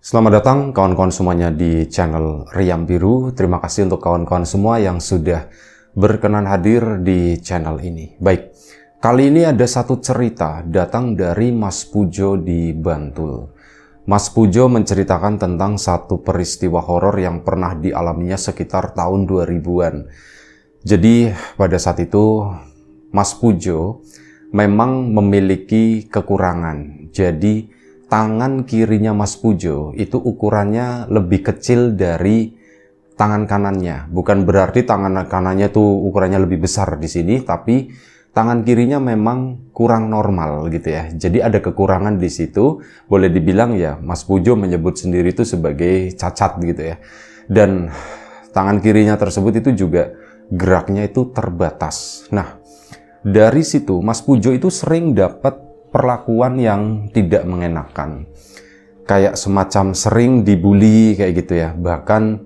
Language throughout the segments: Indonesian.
Selamat datang kawan-kawan semuanya di channel Riam Biru. Terima kasih untuk kawan-kawan semua yang sudah berkenan hadir di channel ini. Baik, kali ini ada satu cerita datang dari Mas Pujo di Bantul. Mas Pujo menceritakan tentang satu peristiwa horor yang pernah dialaminya sekitar tahun 2000-an. Jadi pada saat itu Mas Pujo memang memiliki kekurangan. Jadi tangan kirinya Mas Pujo itu ukurannya lebih kecil dari tangan kanannya. Bukan berarti tangan kanannya itu ukurannya lebih besar di sini, tapi tangan kirinya memang kurang normal gitu ya. Jadi ada kekurangan di situ. Boleh dibilang ya, Mas Pujo menyebut sendiri itu sebagai cacat gitu ya. Dan tangan kirinya tersebut itu juga geraknya itu terbatas. Nah, dari situ Mas Pujo itu sering dapat perlakuan yang tidak mengenakan, kayak semacam sering dibully kayak gitu ya, bahkan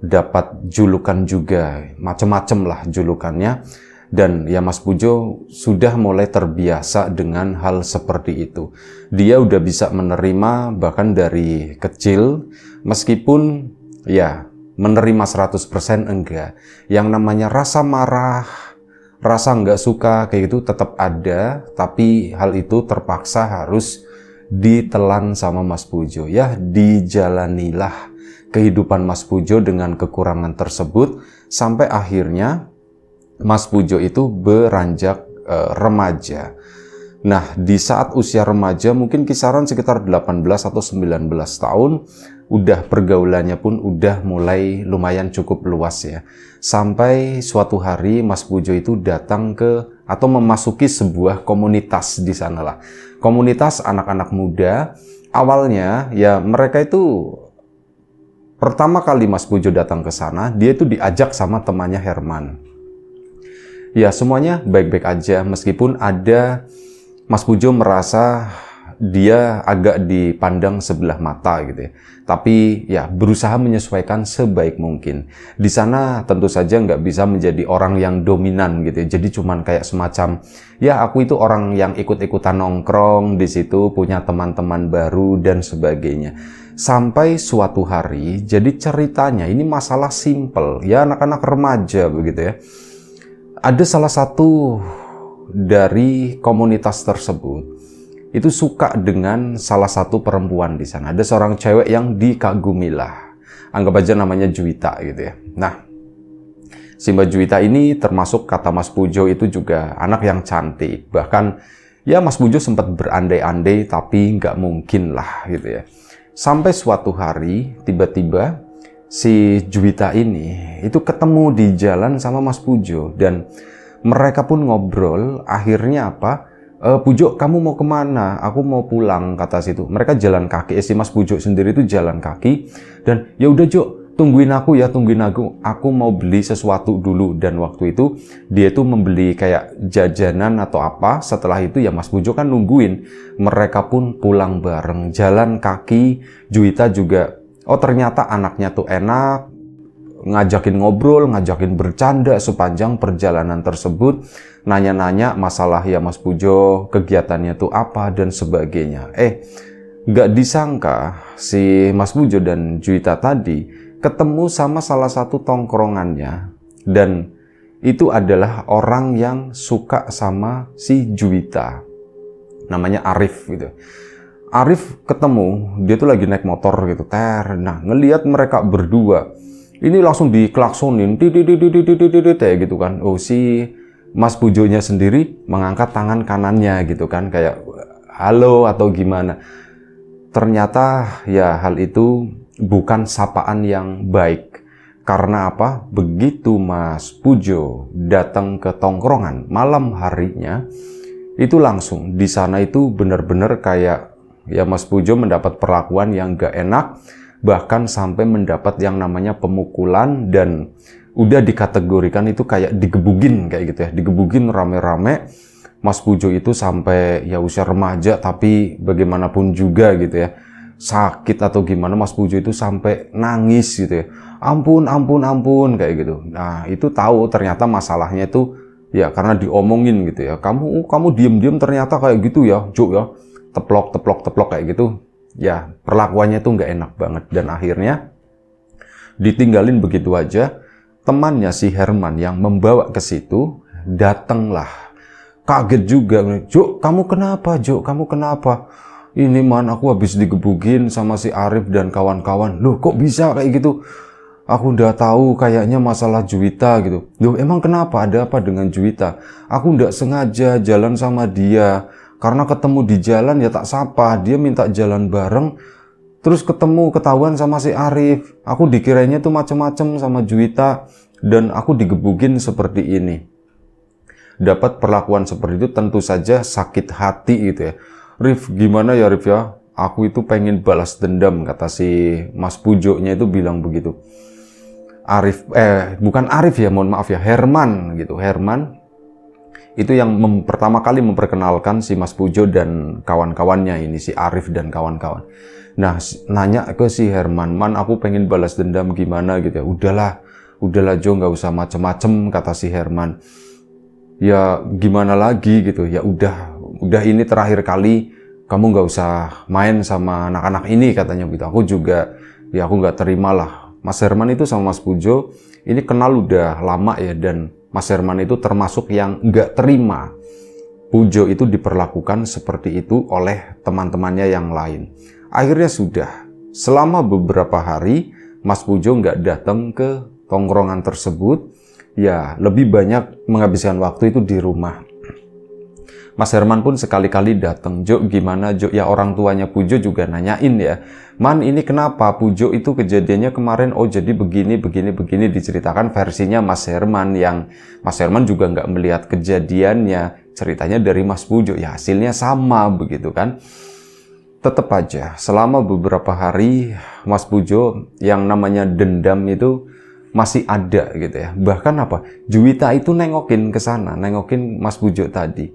dapat julukan juga, macem-macem lah julukannya. Dan ya Mas Pujo sudah mulai terbiasa dengan hal seperti itu. Dia udah bisa menerima bahkan dari kecil, meskipun ya menerima 100% enggak. Yang namanya rasa marah, rasa nggak suka kayak gitu tetap ada, tapi hal itu terpaksa harus ditelan sama Mas Pujo. Ya, dijalanilah kehidupan Mas Pujo dengan kekurangan tersebut sampai akhirnya Mas Pujo itu beranjak remaja. Nah, di saat usia remaja mungkin kisaran sekitar 18 atau 19 tahun, udah pergaulannya pun udah mulai lumayan cukup luas ya. Sampai suatu hari Mas Pujo itu datang ke atau memasuki sebuah komunitas di sana lah. Komunitas anak-anak muda. Awalnya ya mereka itu pertama kali Mas Pujo datang ke sana, dia itu diajak sama temannya Herman. Ya, semuanya baik-baik aja meskipun ada Mas Pujo merasa dia agak dipandang sebelah mata gitu ya. Tapi ya berusaha menyesuaikan sebaik mungkin. Di sana tentu saja nggak bisa menjadi orang yang dominan gitu ya. Jadi cuman kayak semacam, ya aku itu orang yang ikut-ikutan nongkrong di situ, punya teman-teman baru dan sebagainya. Sampai suatu hari, jadi ceritanya ini masalah simple, ya anak-anak remaja begitu ya. Ada salah satu dari komunitas tersebut itu suka dengan salah satu perempuan di sana. Ada seorang cewek yang dikagumilah. Anggap aja namanya Juwita gitu ya. Nah, si Mbak Juwita ini termasuk kata Mas Pujo itu juga anak yang cantik. Bahkan ya Mas Pujo sempat berandai-andai tapi nggak mungkin lah gitu ya. Sampai suatu hari tiba-tiba si Juwita ini itu ketemu di jalan sama Mas Pujo dan mereka pun ngobrol. Akhirnya apa? Pujo, kamu mau kemana? Aku mau pulang, kata situ. Mereka jalan kaki. Si Mas Pujo sendiri itu jalan kaki. Dan ya udah Jo, tungguin aku ya, tungguin aku. Aku mau beli sesuatu dulu. Dan waktu itu dia tuh membeli kayak jajanan atau apa. Setelah itu ya Mas Pujo kan nungguin. Mereka pun pulang bareng, jalan kaki. Juwita juga, oh ternyata anaknya tuh enak, ngajakin ngobrol, ngajakin bercanda sepanjang perjalanan tersebut, nanya-nanya masalah ya Mas Pujo, kegiatannya tuh apa dan sebagainya. Nggak disangka si Mas Pujo dan Juwita tadi ketemu sama salah satu tongkrongannya, dan itu adalah orang yang suka sama si Juwita, namanya Arif gitu. Arif ketemu, dia tuh lagi naik motor gitu, nah ngelihat mereka berdua, ini langsung diklaksonin, kayak gitu kan. Oh, si Mas Pujonya sendiri mengangkat tangan kanannya gitu kan, kayak halo atau gimana. Ternyata ya hal itu bukan sapaan yang baik. Karena apa? Begitu Mas Pujo datang ke tongkrongan malam harinya, itu langsung di sana itu benar-benar kayak ya Mas Pujo mendapat perlakuan yang gak enak. Bahkan sampai mendapat yang namanya pemukulan dan udah dikategorikan itu kayak digebugin kayak gitu ya, digebugin rame-rame. Mas Pujo itu sampai ya usia remaja tapi bagaimanapun juga gitu ya, sakit atau gimana, Mas Pujo itu sampai nangis gitu ya, ampun ampun ampun kayak gitu. Nah itu tahu ternyata masalahnya itu ya karena diomongin gitu ya, kamu diem-diem ternyata kayak gitu ya Jo ya, teplok teplok teplok kayak gitu. Ya, perlakuannya tuh nggak enak banget. Dan akhirnya ditinggalin begitu aja. Temannya si Herman yang membawa ke situ, datanglah. Kaget juga. "Jok, kamu kenapa, Jok? Kamu kenapa?" "Ini man, aku habis digebukin sama si Arif dan kawan-kawan." "Loh, kok bisa kayak gitu?" "Aku udah tahu kayaknya masalah Juwita gitu." "Loh, emang kenapa? Ada apa dengan Juwita?" "Aku nggak sengaja jalan sama dia. Karena ketemu di jalan ya tak sapa. Dia minta jalan bareng. Terus ketahuan sama si Arif. Aku dikiranya tuh macem-macem sama Juwita. Dan aku digebukin seperti ini." Dapat perlakuan seperti itu tentu saja sakit hati gitu ya. "Rif, gimana ya Rif ya? Aku itu pengen balas dendam," kata si Mas Pujonya itu bilang begitu. Bukan Arif ya, mohon maaf ya, Herman gitu. Herman itu yang pertama kali memperkenalkan si Mas Pujo dan kawan-kawannya ini, si Arif dan kawan-kawan. Nah, nanya ke si Herman, "Man, aku pengen balas dendam gimana gitu ya." Udahlah Jo, nggak usah macem-macem," kata si Herman. "Ya gimana lagi gitu, ya udah ini terakhir kali, kamu nggak usah main sama anak-anak ini," katanya gitu. Aku juga, ya aku nggak terima lah. Mas Herman itu sama Mas Pujo ini kenal udah lama ya, dan Mas Herman itu termasuk yang nggak terima Pujo itu diperlakukan seperti itu oleh teman-temannya yang lain. Akhirnya sudah, selama beberapa hari Mas Pujo nggak datang ke tongkrongan tersebut, ya lebih banyak menghabiskan waktu itu di rumah. Mas Herman pun sekali-kali datang. "Jok, gimana Jok?" Ya orang tuanya Pujo juga nanyain ya, "Man, ini kenapa Pujo itu kejadiannya kemarin?" "Oh jadi begini," diceritakan versinya Mas Herman, yang Mas Herman juga nggak melihat kejadiannya, ceritanya dari Mas Pujo. Ya hasilnya sama begitu kan. Tetap aja selama beberapa hari Mas Pujo yang namanya dendam itu masih ada gitu ya. Bahkan apa, Juwita itu nengokin ke sana, nengokin Mas Pujo tadi.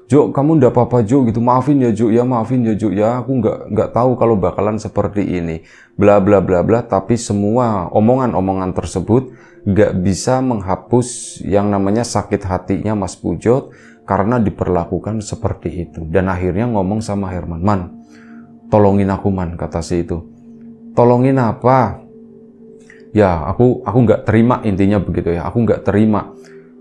"Jok, kamu ndak apa-apa Jok gitu, maafin ya Jok ya, aku nggak tahu kalau bakalan seperti ini, bla bla bla bla." Tapi semua omongan-omongan tersebut nggak bisa menghapus yang namanya sakit hatinya Mas Pujo karena diperlakukan seperti itu. Dan akhirnya ngomong sama Herman, "Man, tolongin aku Man," kata si itu. "Tolongin apa?" "Ya aku nggak terima," intinya begitu ya, "aku nggak terima."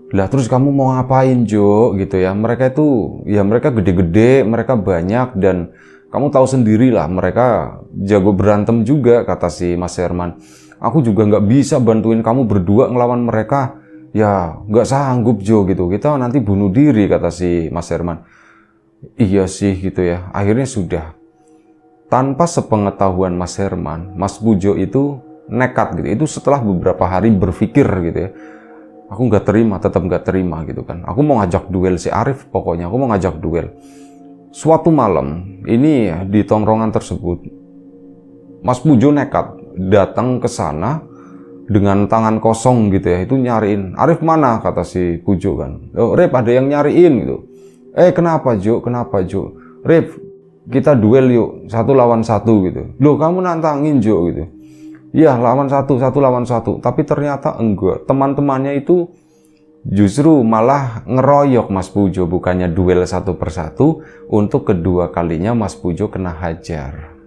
"Lah terus kamu mau ngapain Jo?" gitu ya. "Mereka itu ya mereka gede-gede, mereka banyak, dan kamu tahu sendiri lah mereka jago berantem juga," kata si Mas Herman. "Aku juga nggak bisa bantuin kamu berdua ngelawan mereka. Ya nggak sanggup Jo gitu, kita nanti bunuh diri," kata si Mas Herman. Iya sih gitu ya. Akhirnya sudah, tanpa sepengetahuan Mas Herman, Mas Pujo itu nekat gitu. Itu setelah beberapa hari berpikir gitu ya. "Aku nggak terima, tetap nggak terima gitu kan. Aku mau ngajak duel si Arif, pokoknya aku mau ngajak duel." Suatu malam, ini di tongkrongan tersebut, Mas Pujo nekat datang ke sana dengan tangan kosong gitu ya. Itu nyariin, "Arif mana?" kata si Pujo kan. "Oh Rip, ada yang nyariin gitu." Kenapa Jo? Kenapa Jo?" "Rip, kita duel yuk, 1 lawan 1 gitu." "Loh kamu nantangin Jo?" gitu. "Iya, satu lawan satu." Tapi ternyata enggak. Teman-temannya itu justru malah ngeroyok Mas Pujo, bukannya duel 1 persatu. Untuk kedua kalinya Mas Pujo kena hajar.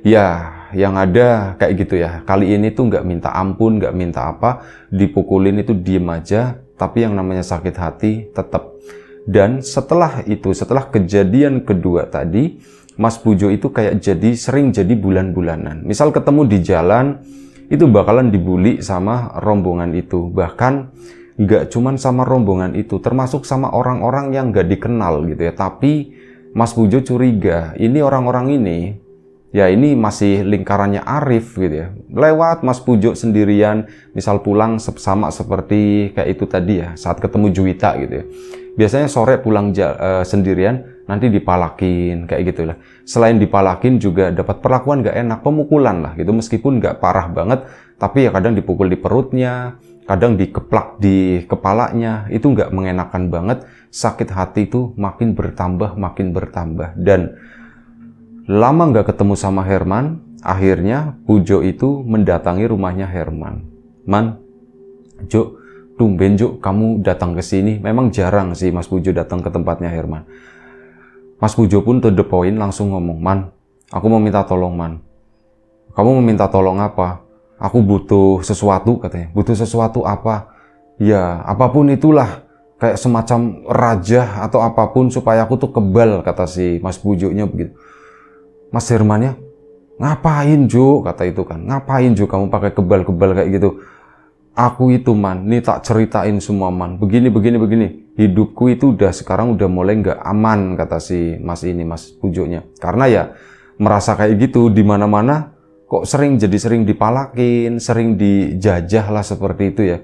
Ya, yang ada kayak gitu ya. Kali ini tuh nggak minta ampun, nggak minta apa. Dipukulin itu diem aja. Tapi yang namanya sakit hati tetap. Dan setelah itu, setelah kejadian kedua tadi, Mas Pujo itu kayak sering jadi bulan-bulanan. Misal ketemu di jalan, itu bakalan dibully sama rombongan itu. Bahkan nggak cuman sama rombongan itu, termasuk sama orang-orang yang nggak dikenal gitu ya. Tapi Mas Pujo curiga, ini orang-orang ini, ya ini masih lingkarannya Arif gitu ya. Lewat Mas Pujo sendirian, misal pulang sama seperti kayak itu tadi ya, saat ketemu Juwita gitu ya. Biasanya sore pulang sendirian, nanti dipalakin kayak gitu lah. Selain dipalakin juga dapat perlakuan gak enak, pemukulan lah gitu. Meskipun gak parah banget, tapi ya kadang dipukul di perutnya, kadang dikeplak di kepalanya. Itu gak mengenakan banget. Sakit hati itu makin bertambah. Dan lama gak ketemu sama Herman, akhirnya Pujo itu mendatangi rumahnya Herman. "Man, Jo, tumben Jo, kamu datang ke sini." Memang jarang sih Mas Pujo datang ke tempatnya Herman. Mas Pujo pun to the point langsung ngomong, "Man, Aku mau minta tolong, Man. Kamu mau minta tolong apa? Aku butuh sesuatu, katanya. Butuh sesuatu apa? Ya, apapun itulah. Kayak semacam raja atau apapun supaya aku tuh kebal, kata si Mas Pujonya begitu. Mas Hermannya, ngapain Jo? Kata itu kan. Ngapain Jo kamu pakai kebal-kebal kayak gitu? Aku itu, Man, ini tak ceritain semua, Man. Begini. Hidupku itu sekarang udah mulai nggak aman, kata si Mas Pujonya. Karena ya merasa kayak gitu di mana-mana kok sering dipalakin, sering dijajah lah seperti itu ya.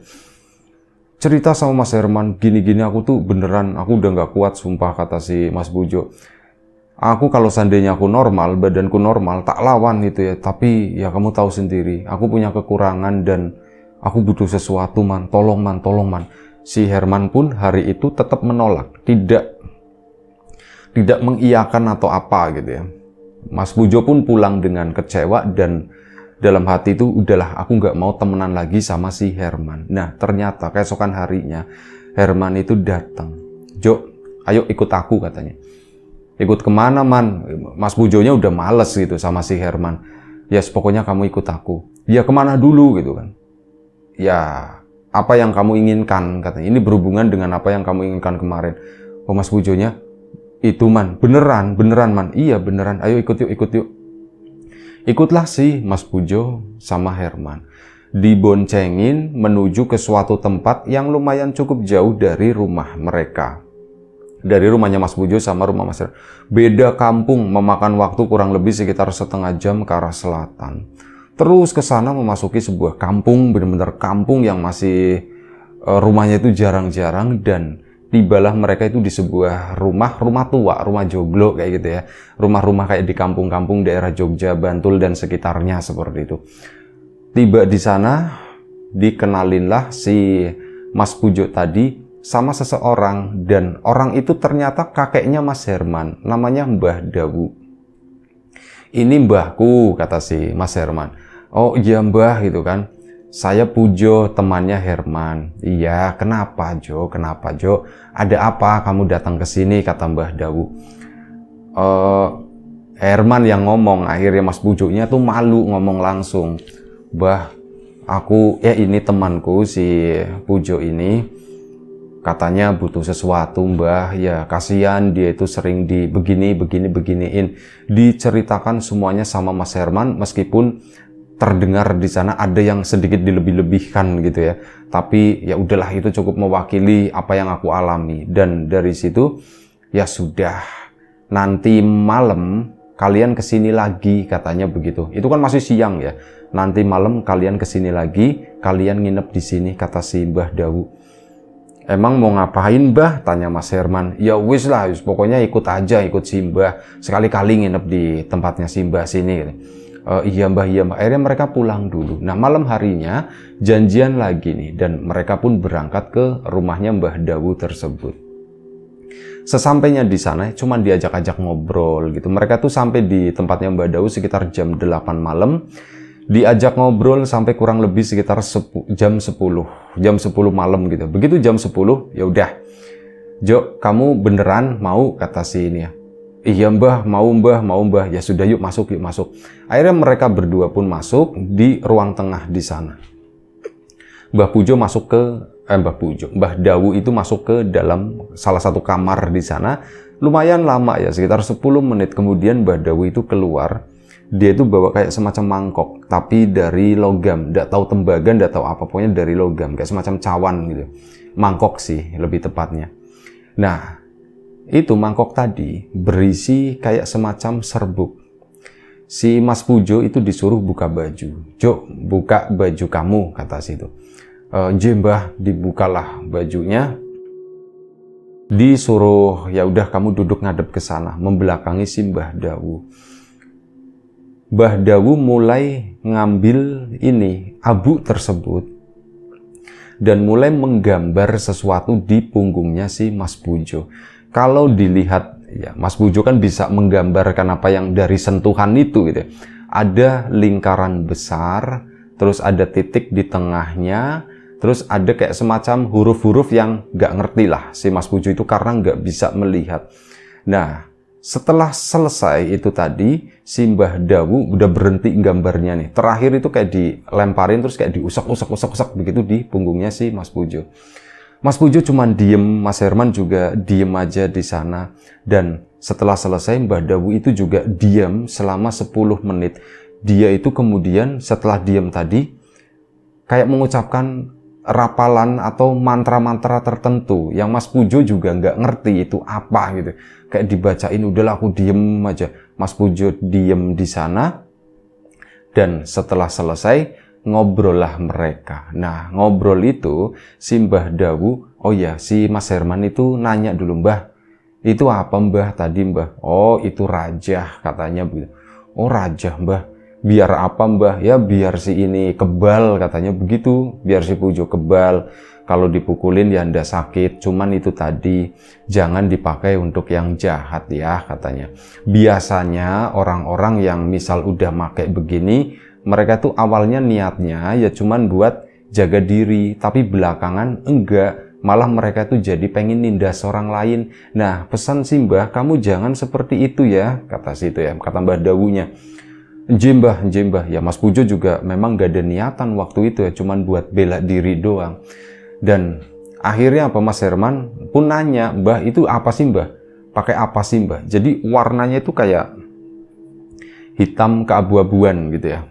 Cerita sama Mas Herman, gini-gini aku tuh beneran, aku udah nggak kuat sumpah, kata si Mas Pujo. Aku kalau seandainya aku normal, badanku normal, tak lawan gitu ya. Tapi ya kamu tahu sendiri, aku punya kekurangan dan aku butuh sesuatu, Man. Tolong, Man. Si Herman pun hari itu tetap menolak, tidak mengiyakan atau apa gitu ya. Mas Pujo pun pulang dengan kecewa dan dalam hati itu udahlah, aku nggak mau temenan lagi sama si Herman. Nah ternyata keesokan harinya Herman itu datang. Jo, ayo ikut aku, katanya. Ikut kemana, Man? Mas Pujonya udah males gitu sama si Herman. Ya pokoknya kamu ikut aku. Ya kemana dulu gitu kan. Ya apa yang kamu inginkan, katanya. Ini berhubungan dengan apa yang kamu inginkan kemarin. Oh, Mas Pujonya, itu, Man, beneran, Man. Iya beneran, ayo ikut yuk. Ikutlah si Mas Pujo sama Herman. Diboncengin menuju ke suatu tempat yang lumayan cukup jauh dari rumah mereka. Dari rumahnya Mas Pujo sama rumah Mas Herman. Beda kampung, memakan waktu kurang lebih sekitar setengah jam ke arah selatan. Terus ke sana memasuki sebuah kampung, benar-benar kampung yang masih rumahnya itu jarang-jarang, dan tibalah mereka itu di sebuah rumah tua, rumah joglo kayak gitu ya. Rumah-rumah kayak di kampung-kampung daerah Jogja, Bantul dan sekitarnya seperti itu. Tiba di sana, dikenalinlah si Mas Pujo tadi sama seseorang, dan orang itu ternyata kakeknya Mas Herman, namanya Mbah Dawu. Ini mbahku, kata si Mas Herman. Oh iya Mbah, gitu kan. Saya Pujo, temannya Herman. Iya, kenapa Jo? Ada apa kamu datang ke sini, kata Mbah Dawu. Herman yang ngomong, akhirnya Mas Pujonya tuh malu ngomong langsung. Mbah, ini temanku si Pujo ini. Katanya butuh sesuatu, Mbah. Ya kasihan, dia itu sering beginiin. Diceritakan semuanya sama Mas Herman, meskipun terdengar di sana ada yang sedikit dilebih-lebihkan gitu ya. Tapi ya udahlah, itu cukup mewakili apa yang aku alami. Dan dari situ ya sudah, nanti malam kalian kesini lagi, katanya begitu. Itu kan masih siang ya. Nanti malam kalian kesini lagi, kalian nginep di sini, kata si Mbah Dawu. Emang mau ngapain, Mbah? Tanya Mas Herman. Ya wis lah, pokoknya ikut si Mbah. Sekali-kali nginep di tempatnya si Mbah sini gitu. Iya Mbah. Akhirnya mereka pulang dulu. Nah malam harinya janjian lagi nih, dan mereka pun berangkat ke rumahnya Mbah Dawu tersebut. Sesampainya di sana cuman diajak-ajak ngobrol gitu. Mereka tuh sampai di tempatnya Mbah Dawu sekitar jam 8 malam. Diajak ngobrol sampai kurang lebih sekitar jam 10 malam gitu. Begitu jam 10, ya udah. Jo, kamu beneran mau, kata si ini ya. Iya Mbah, mau Mbah. Ya sudah, yuk masuk. Akhirnya mereka berdua pun masuk di ruang tengah di sana. Mbah Dawu itu masuk ke dalam salah satu kamar di sana. Lumayan lama ya, sekitar 10 menit kemudian Mbah Dawu itu keluar. Dia itu bawa kayak semacam mangkok, tapi dari logam. Nggak tahu tembaga, nggak tahu apa, pokoknya dari logam, kayak semacam cawan gitu. Mangkok sih lebih tepatnya. Nah, itu mangkok tadi berisi kayak semacam serbuk. Si Mas Pujo itu disuruh buka baju. Jo, buka baju kamu, kata situ. Mbah, dibukalah bajunya. Disuruh, ya udah kamu duduk ngadep ke sana, membelakangi si Mbah Dawu. Mbah Dawu mulai ngambil abu tersebut dan mulai menggambar sesuatu di punggungnya si Mas Pujo. Kalau dilihat, ya Mas Pujo kan bisa menggambarkan apa yang dari sentuhan itu gitu. Ada lingkaran besar, terus ada titik di tengahnya, terus ada kayak semacam huruf-huruf yang nggak ngerti lah si Mas Pujo itu karena nggak bisa melihat. Nah, setelah selesai itu tadi, si Mbah Dawu udah berhenti gambarnya nih. Terakhir itu kayak dilemparin terus kayak diusak-usak begitu di punggungnya si Mas Pujo. Mas Pujo cuman diem, Mas Herman juga diem aja di sana. Dan setelah selesai Mbah Dawu itu juga diem selama 10 menit. Dia itu kemudian setelah diem tadi kayak mengucapkan rapalan atau mantra-mantra tertentu yang Mas Pujo juga nggak ngerti itu apa gitu. Kayak dibacain, udahlah aku diem aja. Mas Pujo diem di sana dan setelah selesai ngobrol lah mereka. Nah, ngobrol itu si Mbah Dawu, oh ya, si Mas Herman itu nanya dulu, Mbah, itu apa Mbah tadi Mbah? Oh, itu rajah katanya begitu. Oh, rajah Mbah. Biar apa Mbah? Ya biar si ini kebal katanya begitu. Biar si Pujo kebal. Kalau dipukulin ya ndak sakit. Cuman itu tadi jangan dipakai untuk yang jahat ya katanya. Biasanya orang-orang yang misal udah pakai begini, mereka tuh awalnya niatnya ya cuman buat jaga diri. Tapi belakangan enggak. Malah mereka tuh jadi pengen nindas orang lain. Nah, pesan sih Mbah, kamu jangan seperti itu ya, kata si itu ya, kata Mbah Dawunya. Njembah, ya Mas Pujo juga memang gak ada niatan waktu itu ya, cuman buat bela diri doang. Dan akhirnya apa, Mas Herman pun nanya, Mbah itu apa sih Mbah? Pakai apa sih Mbah? Jadi warnanya itu kayak hitam keabu-abuan gitu ya.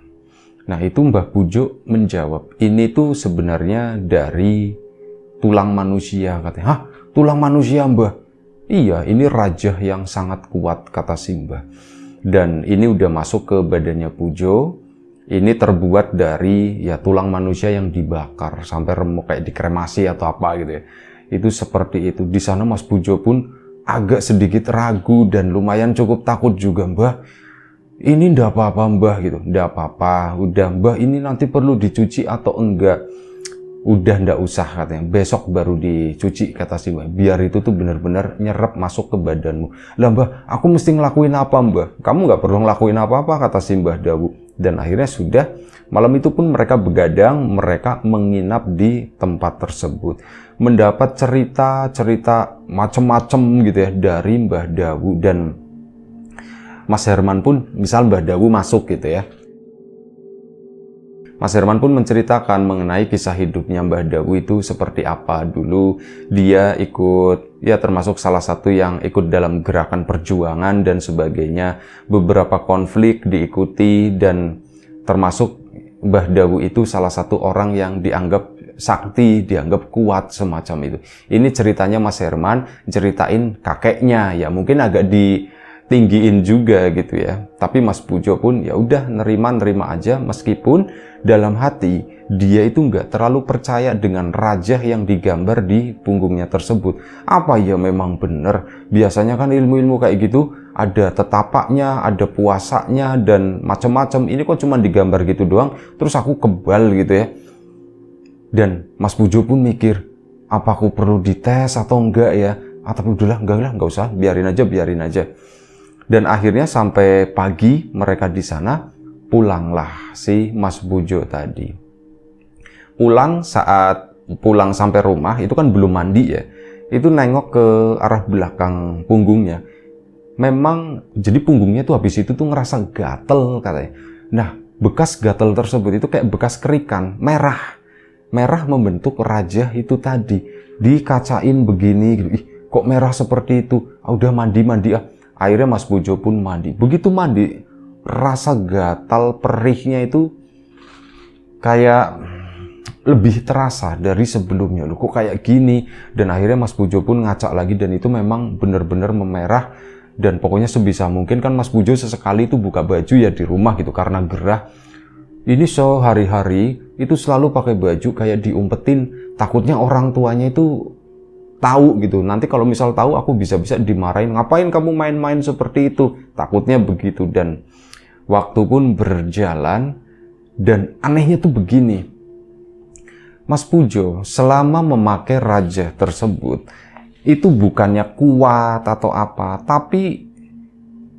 Nah itu Mbah Pujo menjawab, ini tuh sebenarnya dari tulang manusia katanya. Hah? Tulang manusia Mbah? Iya, ini rajah yang sangat kuat kata si Mbah. Dan ini udah masuk ke badannya Pujo. Ini terbuat dari ya tulang manusia yang dibakar sampai remuk kayak dikremasi atau apa gitu ya. Itu seperti itu. Di sana Mas Pujo pun agak sedikit ragu dan lumayan cukup takut juga, Mbah. Ini ndak apa-apa Mbah gitu. Ndak apa-apa. Udah Mbah, ini nanti perlu dicuci atau enggak? Udah ndak usah katanya, besok baru dicuci kata si Mbah, biar itu tuh benar-benar nyerap masuk ke badanmu. Lah Mbah, aku mesti ngelakuin apa Mbah? Kamu nggak perlu ngelakuin apa-apa kata si Mbah Dawu. Dan akhirnya sudah, malam itu pun mereka begadang, mereka menginap di tempat tersebut. Mendapat cerita-cerita macem-macem gitu ya dari Mbah Dawu. Dan Mas Herman pun, misal Mbah Dawu masuk gitu ya, Mas Herman pun menceritakan mengenai kisah hidupnya Mbah Dawu itu seperti apa. Dulu dia ikut, ya termasuk salah satu yang ikut dalam gerakan perjuangan dan sebagainya. Beberapa konflik diikuti dan termasuk Mbah Dawu itu salah satu orang yang dianggap sakti, dianggap kuat semacam itu. Ini ceritanya Mas Herman, ceritain kakeknya, ya mungkin agak ditinggiin juga gitu ya. Tapi Mas Pujo pun ya udah nerima aja, meskipun dalam hati dia itu nggak terlalu percaya dengan rajah yang digambar di punggungnya tersebut. Apa ya memang benar? Biasanya kan ilmu-ilmu kayak gitu ada tetapaknya, ada puasanya dan macam-macam. Ini kok cuma digambar gitu doang, terus aku kebal gitu ya. Dan Mas Pujo pun mikir, apa aku perlu dites atau enggak ya? Tapi udahlah, enggak usah, biarin aja. Dan akhirnya sampai pagi mereka di sana, pulanglah si Mas Pujo tadi. Saat pulang sampai rumah, itu kan belum mandi ya. Itu nengok ke arah belakang punggungnya. Memang, jadi punggungnya tuh habis itu tuh ngerasa gatel katanya. Nah, bekas gatel tersebut itu kayak bekas kerikan, merah membentuk rajah itu tadi. Dikacain begini gitu. Ih, kok merah seperti itu? Udah mandi ah. Akhirnya Mas Pujo pun mandi. Begitu mandi, rasa gatal perihnya itu kayak lebih terasa dari sebelumnya. Loh kok kayak gini? Dan akhirnya Mas Pujo pun ngacak lagi dan itu memang benar-benar memerah. Dan pokoknya sebisa mungkin kan Mas Pujo sesekali itu buka baju ya di rumah gitu karena gerah. Ini sehari-hari itu selalu pakai baju kayak diumpetin. Takutnya orang tuanya itu tahu gitu. Nanti kalau misal tahu aku bisa-bisa dimarahin. Ngapain kamu main-main seperti itu? Takutnya begitu. Dan waktu pun berjalan dan anehnya tuh begini. Mas Pujo selama memakai rajah tersebut itu bukannya kuat atau apa, tapi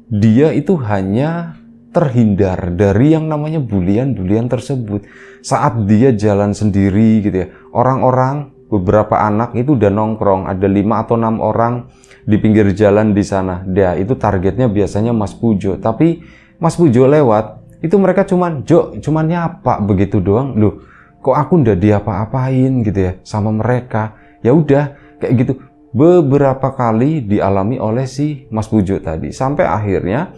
dia itu hanya terhindar dari yang namanya bulian-bulian tersebut. Saat dia jalan sendiri gitu ya, orang-orang beberapa anak itu udah nongkrong, ada 5 atau 6 orang di pinggir jalan di sana. Dia itu targetnya biasanya Mas Pujo. Tapi Mas Pujo lewat, itu mereka cuman nyapa begitu doang. Loh, kok aku ndak diapa-apain gitu ya sama mereka. Ya udah, kayak gitu. Beberapa kali dialami oleh si Mas Pujo tadi. Sampai akhirnya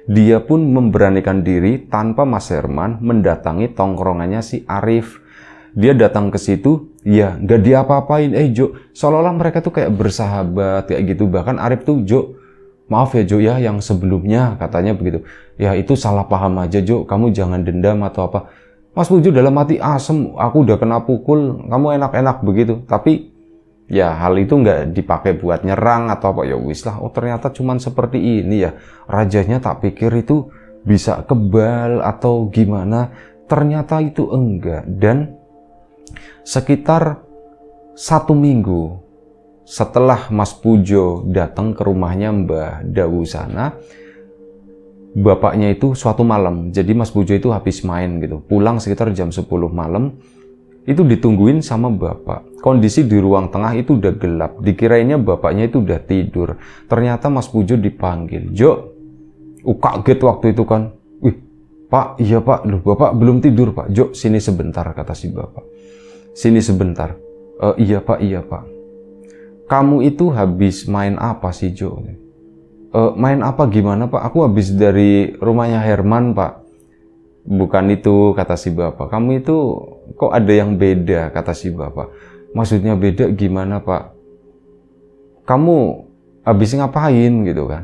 dia pun memberanikan diri tanpa Mas Herman mendatangi tongkrongannya si Arif. Dia datang ke situ, ya nggak diapa-apain, Jo, seolah-olah mereka tuh kayak bersahabat kayak gitu. Bahkan Arif tuh, Jo, maaf ya Jo ya, yang sebelumnya katanya begitu. Ya itu salah paham aja Jo, kamu jangan dendam atau apa. Mas Pujo dalam hati, asem, aku udah kena pukul, kamu enak-enak begitu. Tapi ya hal itu nggak dipakai buat nyerang atau apa, ya wis lah. Oh ternyata cuman seperti ini ya. Rajanya tak pikir itu bisa kebal atau gimana. Ternyata itu enggak. Dan sekitar 1 minggu setelah Mas Pujo datang ke rumahnya Mbah Dawu sana, bapaknya itu suatu malam, jadi Mas Pujo itu habis main gitu, pulang sekitar jam 10 malam, itu ditungguin sama bapak. Kondisi di ruang tengah itu udah gelap, dikirainnya bapaknya itu udah tidur. Ternyata Mas Pujo dipanggil, Jo, kaget waktu itu kan, wih Pak, iya Pak, loh Bapak belum tidur Pak, Jo sini sebentar, kata si bapak. Sini sebentar. Iya Pak. Kamu itu habis main apa sih Jo? Main apa gimana Pak? Aku habis dari rumahnya Herman Pak. Bukan itu, kata si bapak. Kamu itu kok ada yang beda, kata si bapak. Maksudnya beda gimana Pak? Kamu habis ngapain gitu kan?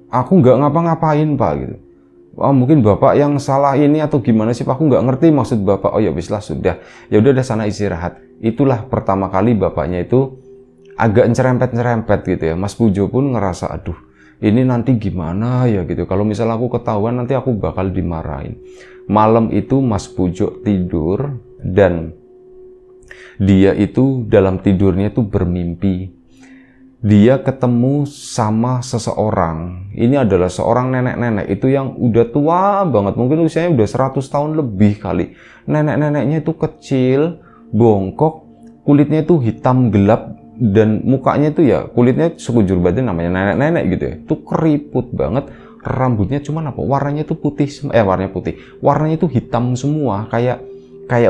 Aku nggak ngapa-ngapain Pak gitu. Oh, mungkin bapak yang salah ini atau gimana sih Pak, aku nggak ngerti maksud bapak. Oh ya wis lah, sudah, ya udah sana istirahat. Itulah pertama kali bapaknya itu agak nyerempet gitu ya. Mas Pujo pun ngerasa, aduh ini nanti gimana ya gitu, kalau misalnya aku ketahuan nanti aku bakal dimarahin. Malam itu Mas Pujo tidur dan dia itu dalam tidurnya itu bermimpi dia ketemu sama seseorang. Ini adalah seorang nenek-nenek itu yang udah tua banget. Mungkin usianya udah 100 tahun lebih kali. Nenek-neneknya itu kecil, bongkok, kulitnya itu hitam gelap, dan mukanya itu ya kulitnya sekujur badan, namanya nenek-nenek gitu ya. Itu keriput banget. Rambutnya cuman apa? Warnanya itu putih, warnanya putih. Warnanya itu hitam semua, kayak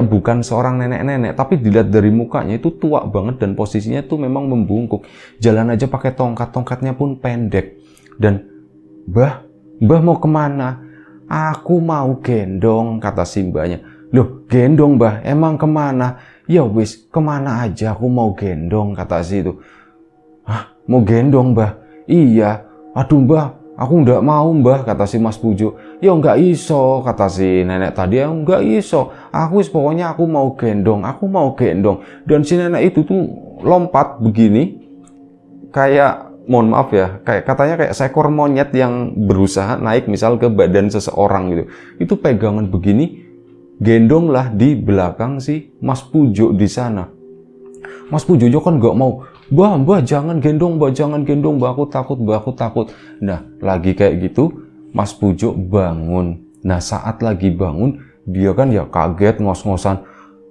bukan seorang nenek-nenek, tapi dilihat dari mukanya itu tua banget dan posisinya tuh memang membungkuk. Jalan aja pakai tongkat, tongkatnya pun pendek. Dan, Mbah mau kemana? Aku mau gendong, kata si mbahnya. Loh, gendong Mbah, emang kemana? Ya wis, kemana aja aku mau gendong, kata si itu. Hah, mau gendong Mbah? Iya, aduh Mbah, aku nggak mau Mbah, kata si Mas Pujo. Ya nggak iso, kata si nenek tadi. Ya nggak iso, pokoknya aku mau gendong. Dan si nenek itu tuh lompat begini, kayak, mohon maaf ya, katanya kayak seekor monyet yang berusaha naik misal ke badan seseorang gitu. Itu pegangan begini, gendonglah di belakang si Mas Pujo di sana. Mas Pujo kan nggak mau. Mbah, jangan gendong Mbah, aku takut. Nah, lagi kayak gitu, Mas Pujo bangun. Nah, saat lagi bangun, dia kan ya kaget, ngos-ngosan.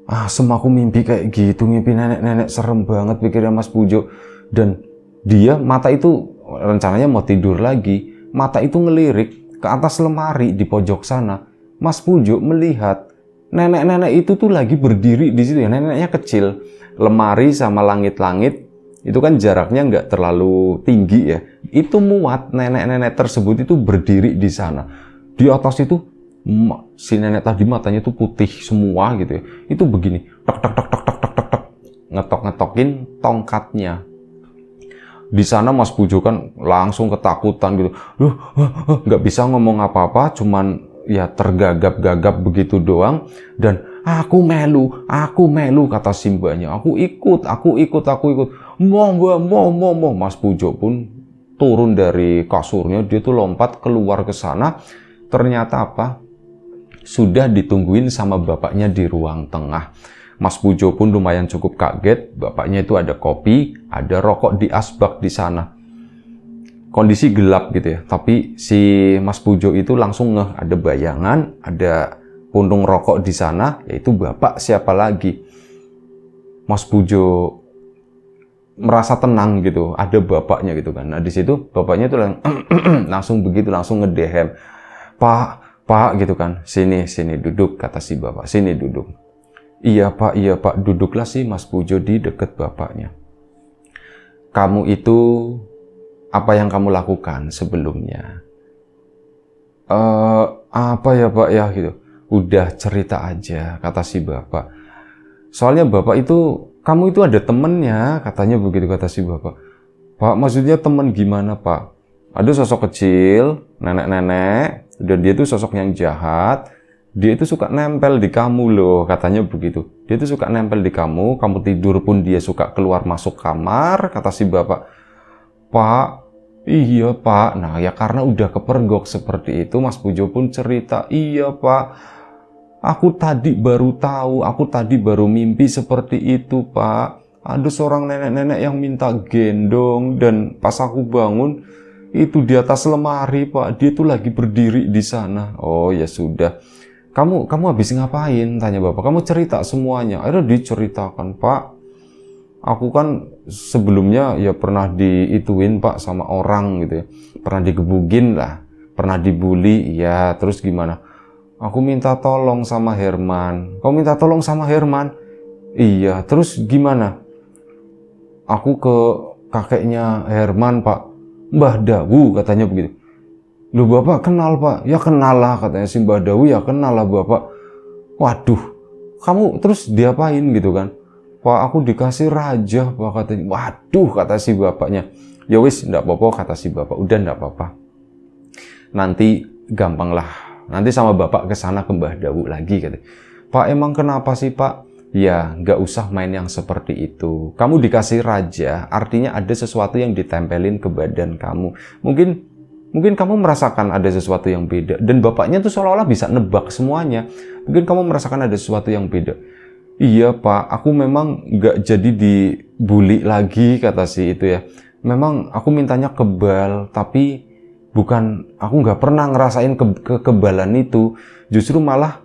Aku mimpi kayak gitu, mimpi nenek-nenek, serem banget, pikirnya Mas Pujo. Dan dia, mata itu, rencananya mau tidur lagi, mata itu ngelirik ke atas lemari di pojok sana. Mas Pujo melihat nenek-nenek itu tuh lagi berdiri di situ ya, neneknya kecil. Lemari sama langit-langit itu kan jaraknya nggak terlalu tinggi ya. Itu muat nenek-nenek tersebut itu berdiri di sana. Di atas itu si nenek tadi matanya itu putih semua gitu ya. Itu begini, tek, ngetok-ngetokin tongkatnya. Di sana Mas Pujo kan langsung ketakutan gitu. Nggak bisa ngomong apa-apa, cuman ya tergagap-gagap begitu doang. Dan aku melu, kata simbanya. Aku ikut. Mau. Mas Pujo pun turun dari kasurnya, dia tuh lompat keluar ke sana. Ternyata apa? Sudah ditungguin sama bapaknya di ruang tengah. Mas Pujo pun lumayan cukup kaget. Bapaknya itu ada kopi, ada rokok di asbak di sana. Kondisi gelap gitu ya. Tapi si Mas Pujo itu langsung ngeh, ada bayangan, ada puntung rokok di sana, yaitu bapak siapa lagi. Mas Pujo merasa tenang gitu, ada bapaknya gitu kan. Nah di situ bapaknya itu langsung begitu, langsung ngedehem, Pak gitu kan, sini duduk, kata si bapak, sini duduk. Iya pak, duduklah si Mas Pujo di deket bapaknya. Kamu itu, apa yang kamu lakukan sebelumnya? Apa ya pak ya gitu. Udah cerita aja, kata si bapak. Soalnya bapak itu, kamu itu ada temennya, katanya begitu, kata si bapak. Pak, maksudnya temen gimana pak? Ada sosok kecil, nenek-nenek, dan dia itu sosok yang jahat. Dia itu suka nempel di kamu loh, katanya begitu. Dia itu suka nempel di kamu tidur pun dia suka keluar masuk kamar, kata si bapak. Pak, iya pak. Nah ya karena udah kepergok seperti itu, Mas Pujo pun cerita, iya pak. Aku tadi baru tahu, aku tadi baru mimpi seperti itu, Pak. Ada seorang nenek-nenek yang minta gendong, dan pas aku bangun, itu di atas lemari, Pak. Dia tuh lagi berdiri di sana. Oh, ya sudah. Kamu habis ngapain? Tanya Bapak. Kamu cerita semuanya. Akhirnya diceritakan, Pak. Aku kan sebelumnya ya pernah diituin, Pak, sama orang gitu ya. Pernah digebugin lah. Pernah dibully, ya. Terus gimana? Aku minta tolong sama Herman. Kau minta tolong sama Herman? Iya, terus gimana? Aku ke kakeknya Herman, Pak. Mbah Dawu, katanya begitu. Loh Bapak kenal, Pak? Ya kenal lah, katanya si Mbah Dawu, ya kenal lah Bapak. Waduh, kamu terus diapain gitu kan? Pak, aku dikasih raja, Pak, katanya. Waduh, kata si bapaknya. Ya wis, enggak apa-apa, kata si bapak. Udah enggak apa-apa. Nanti gampang lah. Nanti sama bapak ke sana ke Mbah Dawu lagi, katanya. Pak, emang kenapa sih, Pak? Ya, nggak usah main yang seperti itu. Kamu dikasih raja, artinya ada sesuatu yang ditempelin ke badan kamu. Mungkin kamu merasakan ada sesuatu yang beda. Dan bapaknya tuh seolah-olah bisa nebak semuanya. Mungkin kamu merasakan ada sesuatu yang beda. Iya, Pak, aku memang nggak jadi dibully lagi, kata si itu ya. Memang aku mintanya kebal, tapi aku nggak pernah ngerasain kekebalan itu. Justru malah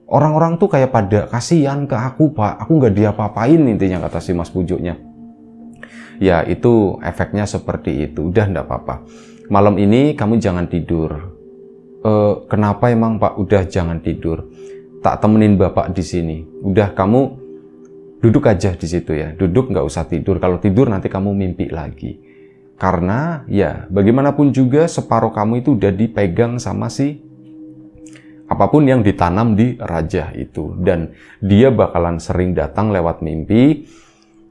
orang-orang tuh kayak pada kasihan ke aku, Pak. Aku nggak diapa-apain intinya, kata si Mas Pujonya. Ya itu efeknya seperti itu. Udah nggak apa-apa. Malam ini kamu jangan tidur. Kenapa emang Pak? Udah jangan tidur. Tak temenin Bapak di sini. Udah kamu duduk aja di situ ya. Duduk, nggak usah tidur. Kalau tidur nanti kamu mimpi lagi. Karena ya bagaimanapun juga separuh kamu itu udah dipegang sama si apapun yang ditanam di raja itu. Dan dia bakalan sering datang lewat mimpi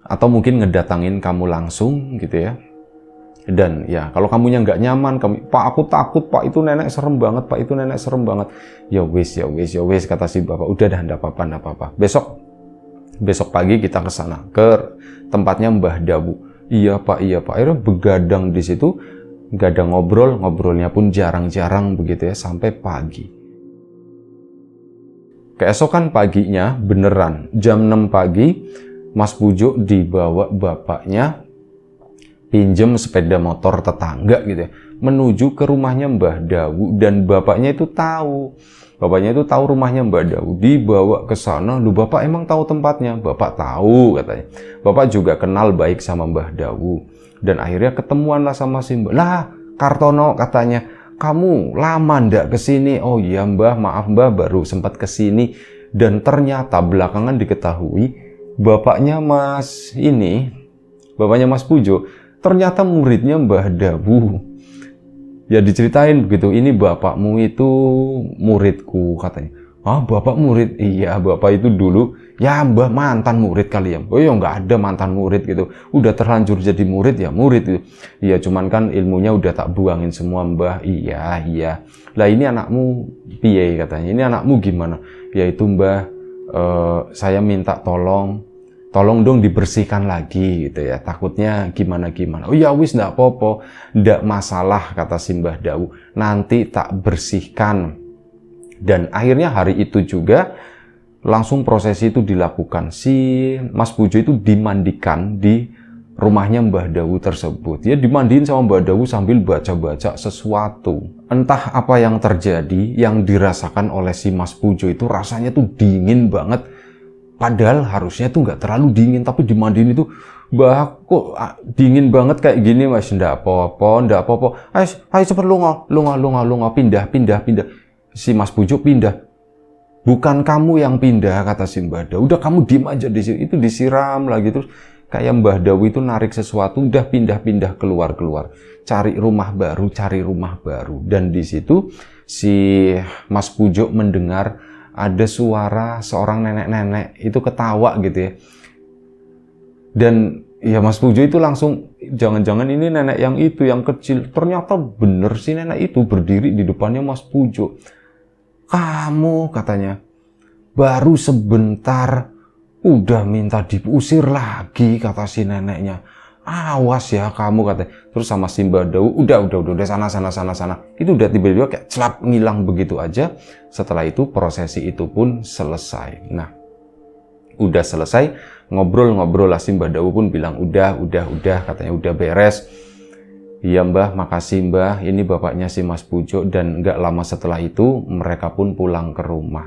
atau mungkin ngedatangin kamu langsung gitu ya. Dan ya kalau kamunya nggak nyaman, Pak aku takut, Pak itu nenek serem banget, Pak itu nenek serem banget. Ya wis, kata si bapak. Udah dah, nggak apa-apa. Besok pagi kita ke sana ke tempatnya Mbah Dawu. Iya pak. Akhirnya begadang di situ, nggak ada ngobrolnya pun jarang-jarang begitu ya sampai pagi. Keesokan paginya beneran jam 6 pagi, Mas Pujo dibawa bapaknya pinjem sepeda motor tetangga gitu ya, menuju ke rumahnya Mbah Dawu. Dan bapaknya itu tahu rumahnya Mbah Dawu, dibawa ke sana. Lu Bapak emang tahu tempatnya? Bapak tahu, katanya. Bapak juga kenal baik sama Mbah Dawu. Dan akhirnya ketemuan lah sama si Mbah. Lah, Kartono, katanya, kamu lama ndak kesini? Oh iya Mbah, maaf Mbah, baru sempat kesini. Dan ternyata belakangan diketahui bapaknya Mas Pujo ternyata muridnya Mbah Dawu. Ya diceritain begitu, ini bapakmu itu muridku, katanya. Ah, bapak murid? Iya, bapak itu dulu, ya Mbah mantan murid kali ya. Oh ya nggak ada mantan murid gitu. Udah terlanjur jadi murid ya murid itu. Iya, cuman kan ilmunya udah tak buangin semua Mbah. Iya. Lah ini anakmu piye, katanya. Ini anakmu gimana? Ya itu Mbah, saya minta tolong dong dibersihkan lagi gitu ya, takutnya gimana. Oh ya wis, ndak apa-apa, ndak masalah, kata si Mbah Dawu, nanti tak bersihkan. Dan akhirnya hari itu juga langsung prosesi itu dilakukan. Si Mas Pujo itu dimandikan di rumahnya Mbah Dawu tersebut. Ya dimandiin sama Mbah Dawu sambil baca-baca sesuatu. Entah apa yang terjadi, yang dirasakan oleh si Mas Pujo itu rasanya tuh dingin banget. Padahal harusnya tuh nggak terlalu dingin, tapi dimandiin itu Mbah, kok dingin banget kayak gini, Mas? Ndak apa-apa, ndak apa-apa. Ayo cepet lunga, pindah. Si Mas Pujo pindah. Bukan kamu yang pindah, kata si Mbah Dawu. Udah kamu diem aja di situ. Itu disiram lagi terus. Kayak Mbah Dawu itu narik sesuatu, udah pindah keluar. Cari rumah baru. Dan di situ si Mas Pujo mendengar ada suara seorang nenek-nenek itu ketawa gitu ya. Dan ya Mas Pujo itu langsung, jangan-jangan ini nenek yang itu, yang kecil. Ternyata bener si nenek itu berdiri di depannya Mas Pujo. Kamu, katanya, baru sebentar udah minta diusir lagi, kata si neneknya. Awas ya kamu, katanya. Terus sama si Mbah Dawu, udah sana. Itu udah tiba-tiba kayak celap ngilang begitu aja. Setelah itu prosesi itu pun selesai. Nah, udah selesai, ngobrol lah, si Mbah Dawu pun bilang udah, katanya udah beres. Iya Mbah, makasih Mbah, ini bapaknya si Mas Pujo. Dan gak lama setelah itu mereka pun pulang ke rumah.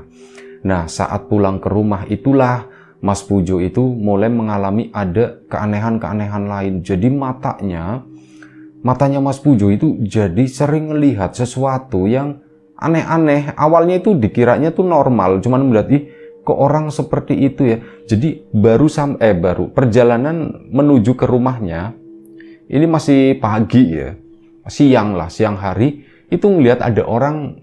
Nah, saat pulang ke rumah itulah Mas Pujo itu mulai mengalami ada keanehan-keanehan lain. Jadi matanya Mas Pujo itu jadi sering melihat sesuatu yang aneh-aneh. Awalnya itu dikiranya tuh normal, cuman melihat ke orang seperti itu ya. Jadi baru perjalanan menuju ke rumahnya ini masih pagi ya, siang hari itu ngelihat ada orang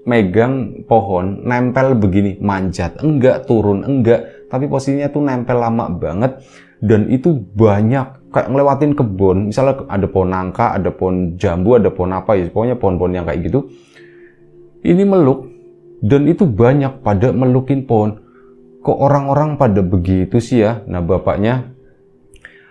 megang pohon nempel begini, manjat, enggak turun, enggak, tapi posisinya tuh nempel lama banget. Dan itu banyak kayak ngelewatin kebun, misalnya ada pohon nangka, ada pohon jambu, ada pohon apa ya, pokoknya pohon-pohon yang kayak gitu. Ini meluk, dan itu banyak pada melukin pohon. Kok orang-orang pada begitu sih ya? Nah bapaknya,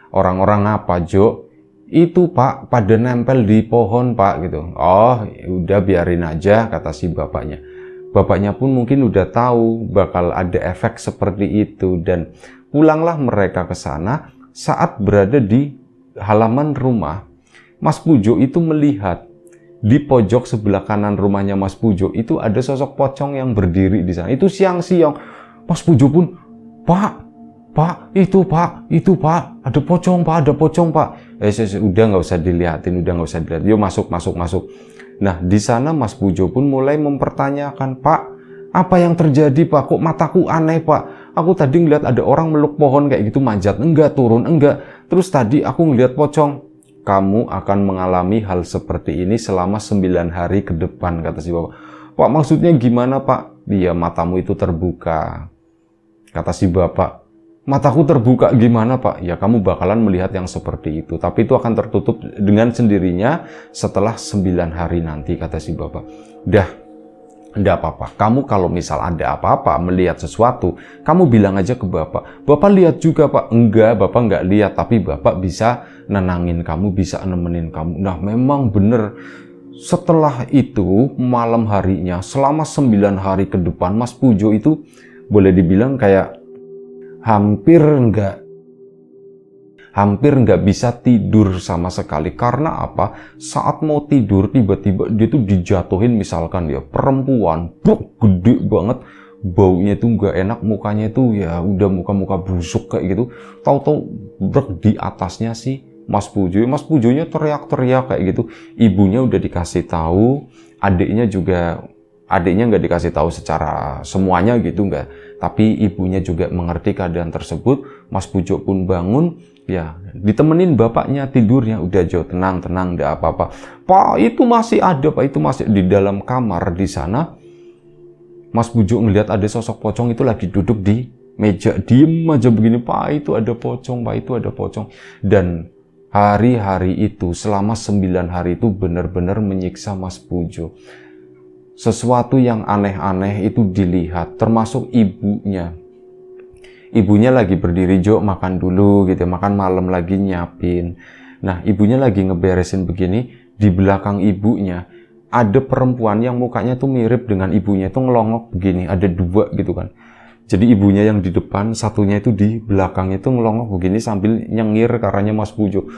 orang-orang apa Jo? Itu Pak, pada nempel di pohon Pak gitu. Oh udah biarin aja, kata si bapaknya. Bapaknya pun mungkin udah tahu bakal ada efek seperti itu. Dan pulanglah mereka ke sana. Saat berada di halaman rumah, Mas Pujo itu melihat di pojok sebelah kanan rumahnya Mas Pujo itu ada sosok pocong yang berdiri di sana. Itu siang-siang. Mas Pujo pun, Pak, itu Pak, ada pocong Pak. Udah nggak usah dilihatin. Yuk masuk. Nah di sana Mas Pujo pun mulai mempertanyakan, Pak, apa yang terjadi Pak? Kok mataku aneh Pak? Aku tadi ngeliat ada orang meluk pohon kayak gitu, manjat, enggak, turun, enggak. Terus tadi aku ngeliat pocong. Kamu akan mengalami hal seperti ini selama 9 hari ke depan, kata si bapak. Pak, maksudnya gimana Pak? Iya, matamu itu terbuka. Kata si bapak, mataku terbuka gimana Pak? Ya kamu bakalan melihat yang seperti itu. Tapi itu akan tertutup dengan sendirinya setelah 9 hari nanti, kata si bapak. Nggak apa-apa. Kamu kalau misal ada apa-apa, melihat sesuatu, kamu bilang aja ke Bapak. Bapak lihat juga Pak. Enggak, Bapak nggak lihat. Tapi Bapak bisa nenangin kamu, bisa nemenin kamu. Nah memang bener. Setelah itu, malam harinya, selama 9 hari ke depan, Mas Pujo itu boleh dibilang kayak hampir nggak bisa tidur sama sekali. Karena apa? Saat mau tidur tiba-tiba dia tuh dijatuhin, misalkan ya perempuan, gede banget, baunya itu nggak enak, mukanya itu ya udah muka-muka busuk kayak gitu. Tahu-tahu di atasnya sih Mas Pujo. Mas Pujonya teriak-teriak kayak gitu. Ibunya udah dikasih tahu, adiknya nggak dikasih tahu secara semuanya gitu nggak. Tapi ibunya juga mengerti keadaan tersebut. Mas Pujo pun bangun. Ya, ditemenin bapaknya tidurnya. Udah Jo, tenang, enggak apa-apa. Pak, itu masih ada, Pak, itu masih di dalam kamar di sana. Mas Pujo ngelihat ada sosok pocong itu lagi duduk di meja, diem aja begini. Pak, itu ada pocong, Pak, itu ada pocong. Dan hari-hari itu, selama 9 hari itu benar-benar menyiksa Mas Pujo. Sesuatu yang aneh-aneh itu dilihat, termasuk ibunya. Ibunya lagi berdiri, Jo, makan dulu gitu, makan malam lagi nyiapin. Nah, ibunya lagi ngeberesin begini, di belakang ibunya ada perempuan yang mukanya tuh mirip dengan ibunya, itu ngelongok begini, ada 2 gitu kan. Jadi ibunya yang di depan, satunya itu di belakangnya itu ngelongok begini sambil nyengir ke arahnya Mas Pujo.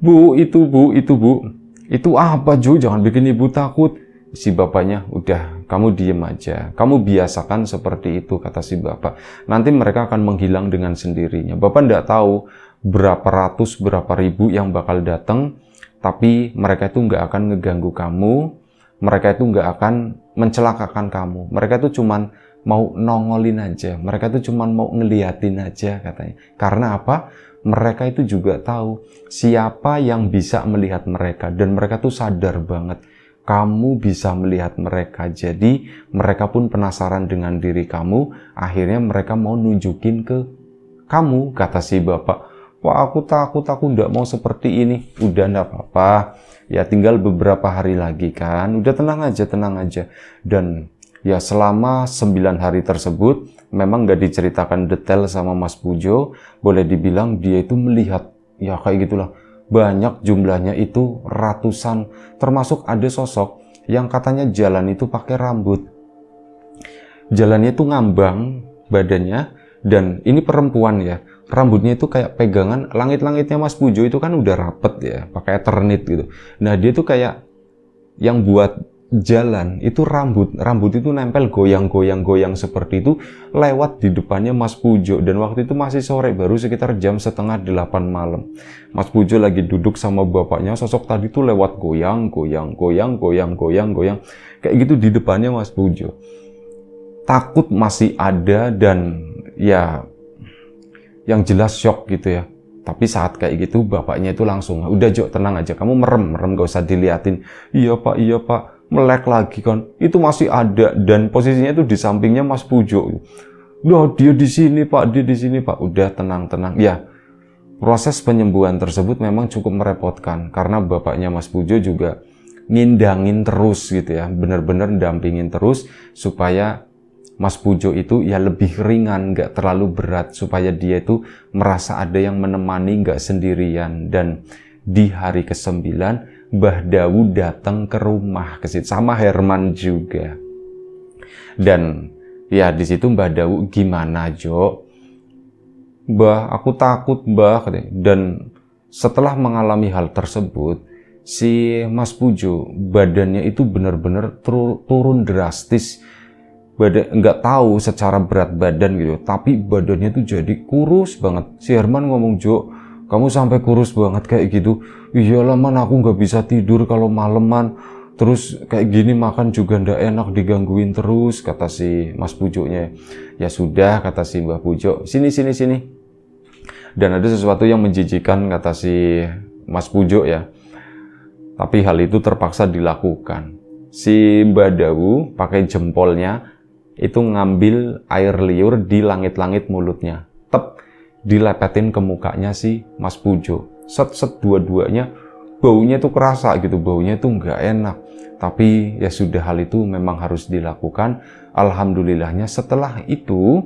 Bu, itu Bu. Itu apa Jo? Jangan bikin ibu takut. Si bapaknya, udah, kamu diem aja. Kamu biasakan seperti itu, kata si bapak. Nanti mereka akan menghilang dengan sendirinya. Bapak nggak tahu, berapa ratus, berapa ribu yang bakal datang, tapi mereka itu nggak akan ngeganggu kamu, mereka itu nggak akan mencelakakan kamu, mereka itu cuman mau nongolin aja, mereka itu cuman mau ngeliatin aja katanya. Karena apa? Mereka itu juga tahu siapa yang bisa melihat mereka, dan mereka tuh sadar banget kamu bisa melihat mereka. Jadi mereka pun penasaran dengan diri kamu, akhirnya mereka mau nunjukin ke kamu. Kata si bapak, wah aku takut nggak mau seperti ini. Udah nggak apa-apa, ya tinggal beberapa hari lagi kan, udah tenang aja. Dan ya selama 9 hari tersebut memang nggak diceritakan detail sama Mas Pujo, boleh dibilang dia itu melihat, ya kayak gitulah, banyak jumlahnya itu ratusan, termasuk ada sosok yang katanya jalan itu pakai rambut, jalannya itu ngambang badannya, dan ini perempuan ya, rambutnya itu kayak pegangan, langit-langitnya Mas Pujo itu kan udah rapet ya, pakai eternit gitu. Nah dia tuh kayak yang buat jalan itu rambut itu nempel goyang seperti itu lewat di depannya Mas Pujo. Dan waktu itu masih sore, baru sekitar jam setengah 8 malam. Mas Pujo lagi duduk sama bapaknya, sosok tadi tuh lewat goyang kayak gitu di depannya Mas Pujo. Takut masih ada, dan ya yang jelas shock gitu ya. Tapi saat kayak gitu bapaknya itu langsung, udah Jo, tenang aja, kamu merem gak usah diliatin. Iya pak, melek lagi kan, itu masih ada, dan posisinya itu di sampingnya Mas Pujo. Duh, dia di sini pak, udah tenang. Ya, proses penyembuhan tersebut memang cukup merepotkan, karena bapaknya Mas Pujo juga ngindangin terus gitu ya, bener-bener dampingin terus supaya Mas Pujo itu ya lebih ringan, nggak terlalu berat, supaya dia itu merasa ada yang menemani, nggak sendirian. Dan di hari ke-9 Mbah Dawu datang ke rumah ke situ sama Herman juga. Dan ya di situ Mbah Dawu, gimana Jo? Mbah, aku takut Mbah. Dan setelah mengalami hal tersebut, si Mas Pujo badannya itu benar-benar turun drastis. Nggak tahu secara berat badan gitu, tapi badannya tuh jadi kurus banget. Si Herman ngomong, Jo, kamu sampai kurus banget kayak gitu. Iyalah man, aku nggak bisa tidur kalau maleman, terus kayak gini makan juga nggak enak, digangguin terus, kata si Mas Pujonya. Ya sudah, kata si Mbah Pujo, sini. Dan ada sesuatu yang menjijikan, kata si Mas Pujo ya, tapi hal itu terpaksa dilakukan. Si Mbah Dawu pakai jempolnya itu ngambil air liur di langit-langit mulutnya, dilepetin ke mukanya si Mas Pujo. Set dua-duanya baunya tuh kerasa gitu, baunya tuh nggak enak. Tapi ya sudah, hal itu memang harus dilakukan. Alhamdulillahnya setelah itu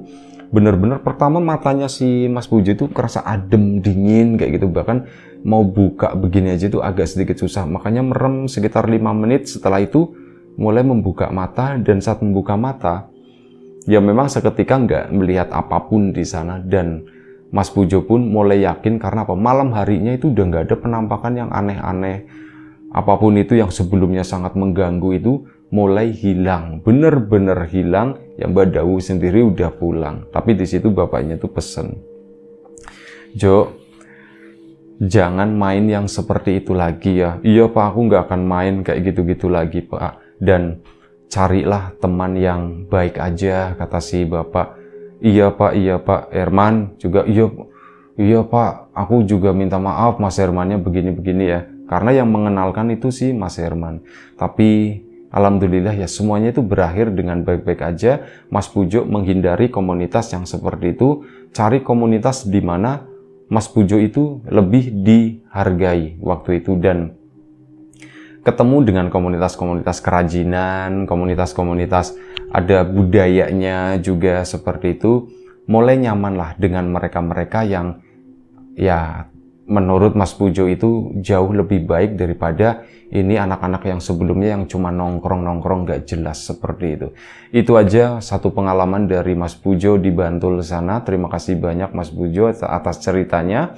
benar-benar pertama matanya si Mas Pujo itu kerasa adem, dingin kayak gitu, bahkan mau buka begini aja tuh agak sedikit susah, makanya merem sekitar 5 menit. Setelah itu mulai membuka mata, dan saat membuka mata ya memang seketika nggak melihat apapun di sana. Dan Mas Pujo pun mulai yakin, karena apa? Malam harinya itu udah nggak ada penampakan yang aneh-aneh. Apapun itu yang sebelumnya sangat mengganggu itu mulai hilang, bener-bener hilang. Ya Mbah Dawu sendiri udah pulang, tapi di situ bapaknya tuh pesen, Jo, jangan main yang seperti itu lagi ya. Iya pak, aku nggak akan main kayak gitu-gitu lagi pak. Dan carilah teman yang baik aja, kata si bapak. Iya pak. Herman juga, iya pak, aku juga minta maaf Mas Hermannya begini-begini ya, karena yang mengenalkan itu si Mas Herman. Tapi alhamdulillah ya semuanya itu berakhir dengan baik-baik aja. Mas Pujo menghindari komunitas yang seperti itu, cari komunitas di mana Mas Pujo itu lebih dihargai waktu itu, dan ketemu dengan komunitas-komunitas kerajinan, komunitas-komunitas ada budayanya juga seperti itu. Mulai nyaman lah dengan mereka-mereka yang ya menurut Mas Pujo itu jauh lebih baik daripada ini anak-anak yang sebelumnya yang cuma nongkrong-nongkrong gak jelas seperti itu. Itu aja satu pengalaman dari Mas Pujo di Bantul sana. Terima kasih banyak Mas Pujo atas ceritanya.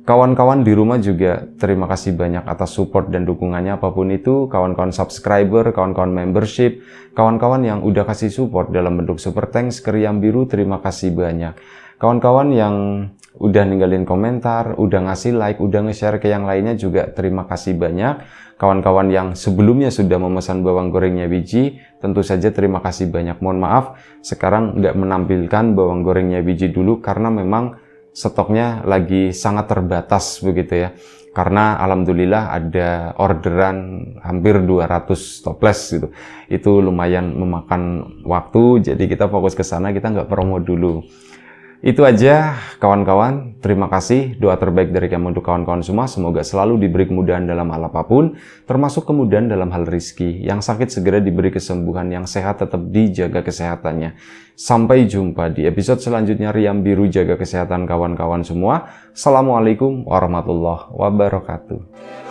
Kawan-kawan di rumah juga terima kasih banyak atas support dan dukungannya apapun itu. Kawan-kawan subscriber, kawan-kawan membership, kawan-kawan yang udah kasih support dalam bentuk super thanks ke Riam Biru, terima kasih banyak. Kawan-kawan yang udah ninggalin komentar, udah ngasih like, udah nge-share ke yang lainnya juga terima kasih banyak. Kawan-kawan yang sebelumnya sudah memesan bawang gorengnya biji, tentu saja terima kasih banyak. Mohon maaf, sekarang nggak menampilkan bawang gorengnya biji dulu karena memang stoknya lagi sangat terbatas begitu ya. Karena alhamdulillah ada orderan hampir 200 toples gitu. Itu lumayan memakan waktu, jadi kita fokus ke sana, kita nggak promo dulu. Itu aja kawan-kawan, terima kasih, doa terbaik dari kami untuk kawan-kawan semua, semoga selalu diberi kemudahan dalam hal apapun, termasuk kemudahan dalam hal rizki, yang sakit segera diberi kesembuhan, yang sehat tetap dijaga kesehatannya. Sampai jumpa di episode selanjutnya Riam Biru, jaga kesehatan kawan-kawan semua. Assalamualaikum warahmatullahi wabarakatuh.